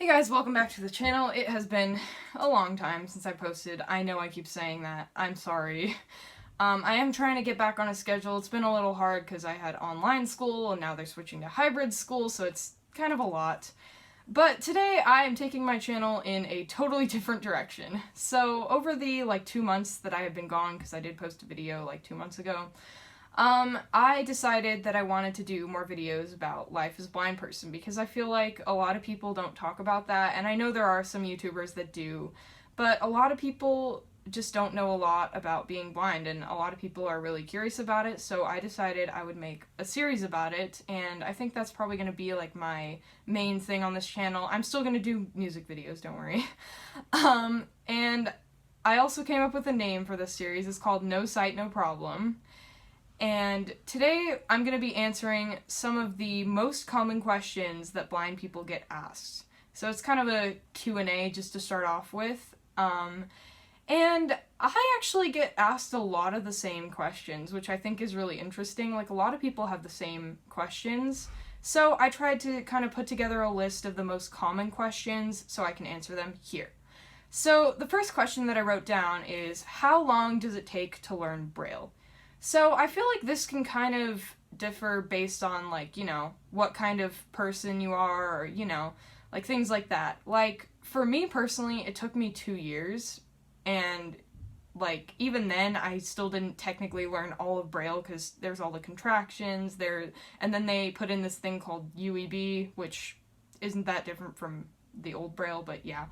Hey guys, welcome back to the channel. It has been a long time since I posted. I know I keep saying that. I'm sorry. I am trying to get back on a schedule. It's been a little hard because I had online school and now they're switching to hybrid school, so it's kind of a lot. But today I am taking my channel in a totally different direction. So over the 2 months that I have been gone, because I did post a video 2 months ago, I decided that I wanted to do more videos about life as a blind person because I feel like a lot of people don't talk about that, and I know there are some YouTubers that do, but a lot of people just don't know a lot about being blind, and a lot of people are really curious about it, so I decided I would make a series about it, and I think that's probably going to be my main thing on this channel. I'm still going to do music videos, don't worry. And I also came up with a name for this series. It's called No Sight, No Problem. And today I'm going to be answering some of the most common questions that blind people get asked. So it's kind of a Q&A just to start off with. And I actually get asked a lot of the same questions, which I think is really interesting. A lot of people have the same questions. So I tried to kind of put together a list of the most common questions so I can answer them here. So the first question that I wrote down is, how long does it take to learn Braille? So I feel like this can kind of differ based on, what kind of person you are, or, things like that. For me personally, it took me 2 years, and, even then, I still didn't technically learn all of Braille, because there's all the contractions, and then they put in this thing called UEB, which isn't that different from the old Braille, but yeah.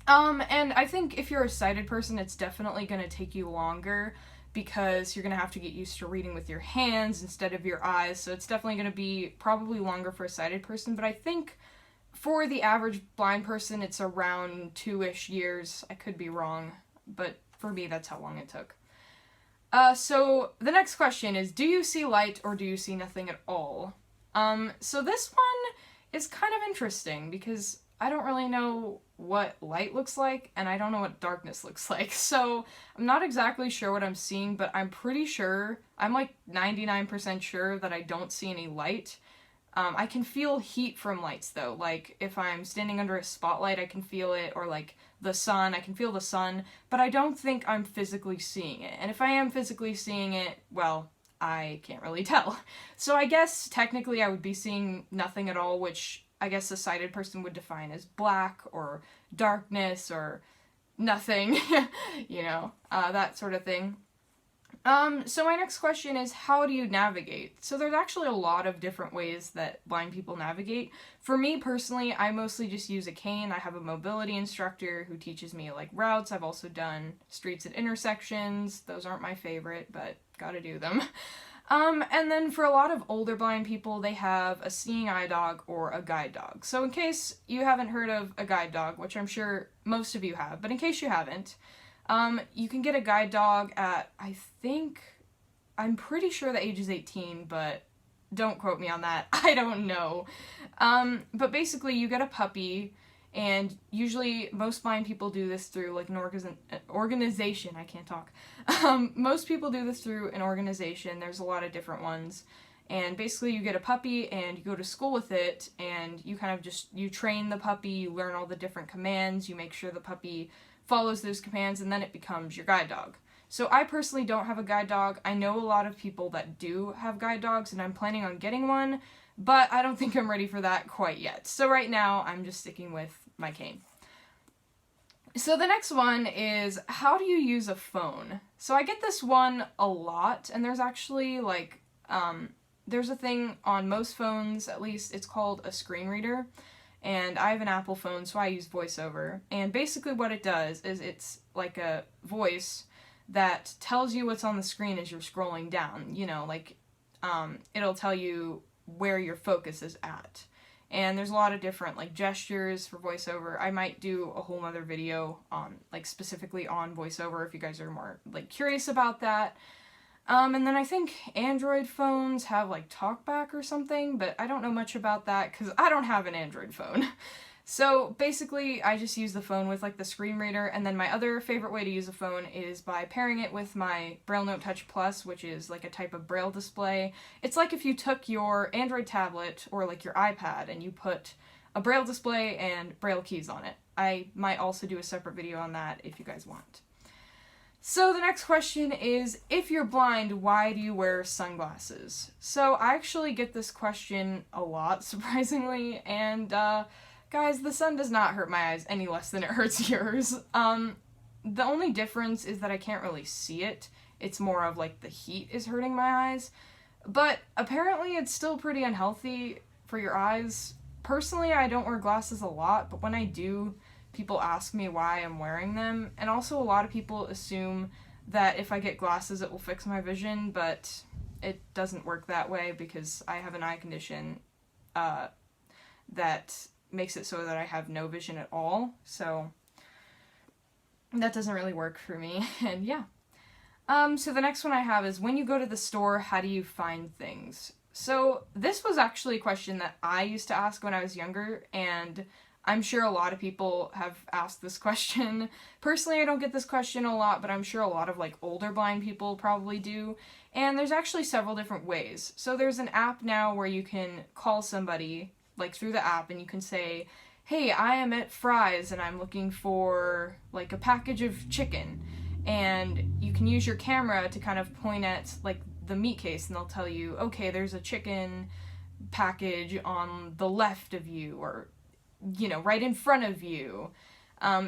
And I think if you're a sighted person, it's definitely going to take you longer, because you're going to have to get used to reading with your hands instead of your eyes, so it's definitely going to be probably longer for a sighted person, but I think for the average blind person it's around 2-ish years. I could be wrong, but for me that's how long it took. So the next question is, do you see light or do you see nothing at all? So this one is kind of interesting because I don't really know what light looks like, and I don't know what darkness looks like, so I'm not exactly sure what I'm seeing, but I'm pretty sure, I'm 99% sure that I don't see any light. I can feel heat from lights though, if I'm standing under a spotlight I can feel it, or the sun, I can feel the sun, but I don't think I'm physically seeing it, and if I am physically seeing it, well, I can't really tell. So I guess technically I would be seeing nothing at all, which I guess a sighted person would define as black or darkness or nothing, that sort of thing. So my next question is, how do you navigate? So there's actually a lot of different ways that blind people navigate. For me personally, I mostly just use a cane. I have a mobility instructor who teaches me routes. I've also done streets at intersections. Those aren't my favorite, but gotta do them. And then for a lot of older blind people, they have a seeing eye dog or a guide dog. So in case you haven't heard of a guide dog, which I'm sure most of you have, but in case you haven't, you can get a guide dog at, I'm pretty sure the age is 18, but don't quote me on that. I don't know. But basically you get a puppy, and usually most blind people do this through an organization. I can't talk. Most people do this through an organization. There's a lot of different ones. And basically you get a puppy and you go to school with it, and you kind of you train the puppy, you learn all the different commands, you make sure the puppy follows those commands, and then it becomes your guide dog. So I personally don't have a guide dog. I know a lot of people that do have guide dogs, and I'm planning on getting one, but I don't think I'm ready for that quite yet. So right now I'm just sticking with my cane. So the next one is, how do you use a phone? So I get this one a lot, and there's actually there's a thing on most phones, at least, it's called a screen reader, and I have an Apple phone, so I use VoiceOver, and basically what it does is it's like a voice that tells you what's on the screen as you're scrolling down, it'll tell you where your focus is at. And there's a lot of different gestures for VoiceOver. I might do a whole other video on specifically on VoiceOver if you guys are more curious about that. And then I think Android phones have TalkBack or something, but I don't know much about that because I don't have an Android phone. So basically I just use the phone with the screen reader, and then my other favorite way to use a phone is by pairing it with my Braille Note Touch Plus, which is a type of Braille display. It's like if you took your Android tablet or your iPad and you put a Braille display and Braille keys on it. I might also do a separate video on that if you guys want. So the next question is, if you're blind, why do you wear sunglasses? So I actually get this question a lot, surprisingly, and guys, the sun does not hurt my eyes any less than it hurts yours. The only difference is that I can't really see it. It's more of like the heat is hurting my eyes, but apparently it's still pretty unhealthy for your eyes. Personally, I don't wear glasses a lot, but when I do, people ask me why I'm wearing them, and also a lot of people assume that if I get glasses it will fix my vision, but it doesn't work that way because I have an eye condition that makes it so that I have no vision at all, so that doesn't really work for me, and yeah. So the next one I have is, when you go to the store, how do you find things? So this was actually a question that I used to ask when I was younger, and I'm sure a lot of people have asked this question. Personally, I don't get this question a lot, but I'm sure a lot of like older blind people probably do. And there's actually several different ways. So there's an app now where you can call somebody like through the app and you can say, hey, I am at Fry's and I'm looking for like a package of chicken. And you can use your camera to kind of point at like the meat case and they'll tell you, okay, there's a chicken package on the left of you, or you know, right in front of you.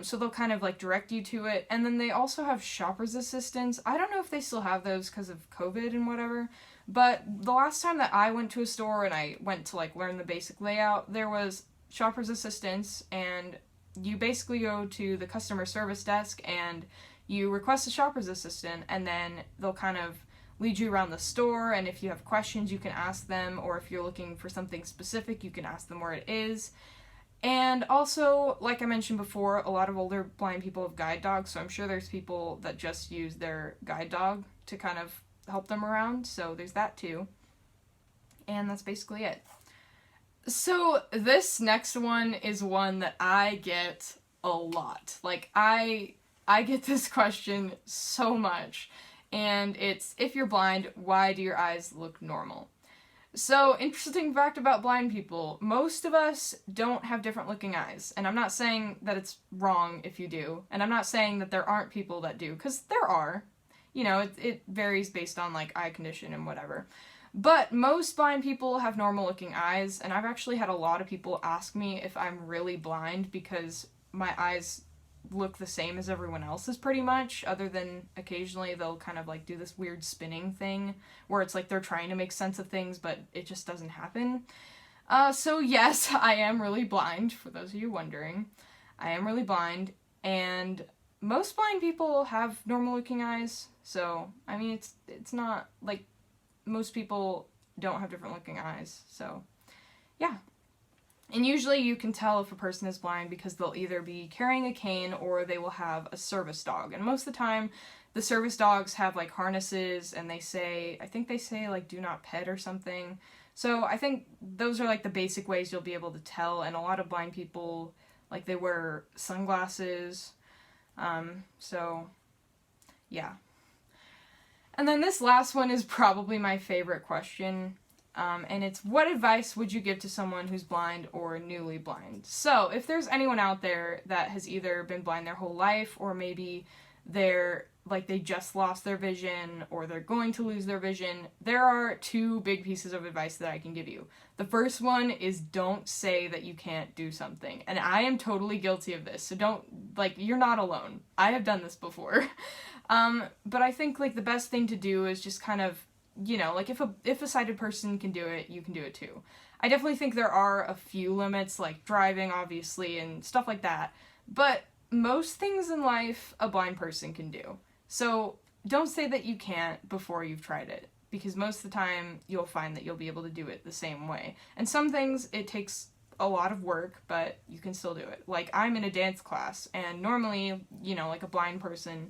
So they'll kind of like direct you to it. And then they also have shopper's assistants. I don't know if they still have those because of COVID and whatever, but the last time that I went to a store and I went to like learn the basic layout, there was shopper's assistants, and you basically go to the customer service desk and you request a shopper's assistant, and then they'll kind of lead you around the store, and if you have questions you can ask them, or if you're looking for something specific you can ask them where it is. And also, like I mentioned before, a lot of older blind people have guide dogs, so I'm sure there's people that just use their guide dog to kind of help them around, so there's that too. And that's basically it. So this next one is one that I get a lot. Like, I get this question so much, and it's, if you're blind, why do your eyes look normal? So, interesting fact about blind people, most of us don't have different looking eyes, and I'm not saying that it's wrong if you do, and I'm not saying that there aren't people that do, because there are. You know, it varies based on, like, eye condition and whatever. But most blind people have normal looking eyes, and I've actually had a lot of people ask me if I'm really blind because my eyes look the same as everyone else's pretty much, other than occasionally they'll kind of like do this weird spinning thing where it's like they're trying to make sense of things but it just doesn't happen. So yes, I am really blind, for those of you wondering. I am really blind, and most blind people have normal looking eyes, so I mean it's not like most people don't have different looking eyes, so yeah. And usually you can tell if a person is blind because they'll either be carrying a cane or they will have a service dog. And most of the time, the service dogs have like harnesses, and they say, I think they say like do not pet or something. So I think those are like the basic ways you'll be able to tell. And a lot of blind people, like, they wear sunglasses. So yeah. And then this last one is probably my favorite question. And it's, what advice would you give to someone who's blind or newly blind? So if there's anyone out there that has either been blind their whole life, or maybe they just lost their vision, or they're going to lose their vision, there are two big pieces of advice that I can give you. The first one is, don't say that you can't do something. And I am totally guilty of this, so you're not alone. I have done this before. But I think the best thing to do is just kind of, if a sighted person can do it, you can do it too. I definitely think there are a few limits, like driving, obviously, and stuff like that. But most things in life, a blind person can do. So don't say that you can't before you've tried it, because most of the time you'll find that you'll be able to do it the same way. And some things, it takes a lot of work, but you can still do it. Like, I'm in a dance class, and normally, a blind person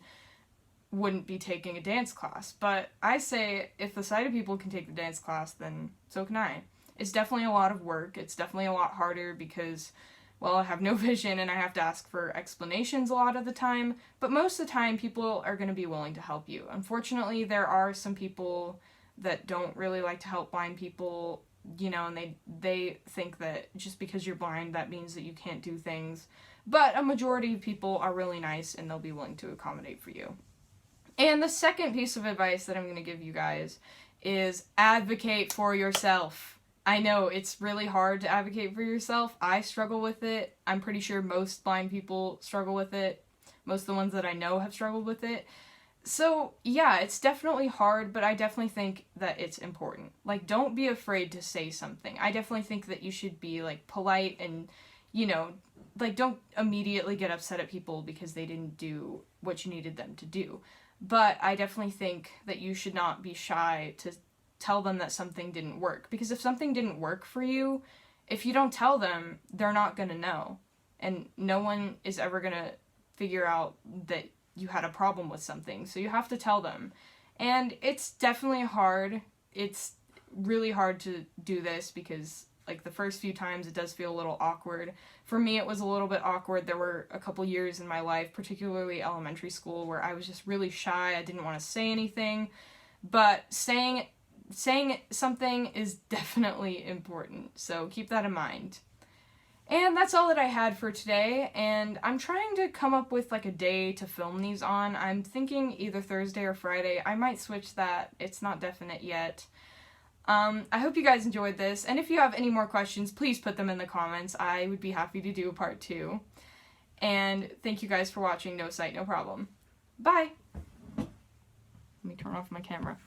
wouldn't be taking a dance class, but I say if the sighted people can take the dance class, then so can I. It's definitely a lot of work. It's definitely a lot harder because, well, I have no vision and I have to ask for explanations a lot of the time, but most of the time people are going to be willing to help you. Unfortunately, there are some people that don't really like to help blind people you know, and they think that just because you're blind, that means that you can't do things. But a majority of people are really nice and they'll be willing to accommodate for you. And the second piece of advice that I'm going to give you guys is advocate for yourself. I know it's really hard to advocate for yourself. I struggle with it. I'm pretty sure most blind people struggle with it. Most of the ones that I know have struggled with it. So, yeah, it's definitely hard, but I definitely think that it's important. Like, don't be afraid to say something. I definitely think that you should be, like, polite and, you know, like, don't immediately get upset at people because they didn't do what you needed them to do. But I definitely think that you should not be shy to tell them that something didn't work. Because if something didn't work for you, if you don't tell them, they're not going to know. And no one is ever going to figure out that you had a problem with something. So you have to tell them. And it's definitely hard. It's really hard to do this because, like, the first few times it does feel a little awkward. For me, it was a little bit awkward. There were a couple years in my life, particularly elementary school, where I was just really shy. I didn't want to say anything. But saying something is definitely important. So keep that in mind. And that's all that I had for today, and I'm trying to come up with, like, a day to film these on. I'm thinking either Thursday or Friday. I might switch that. It's not definite yet. I hope you guys enjoyed this, and if you have any more questions, please put them in the comments. I would be happy to do a part 2. And thank you guys for watching No Sight, No Problem. Bye! Let me turn off my camera.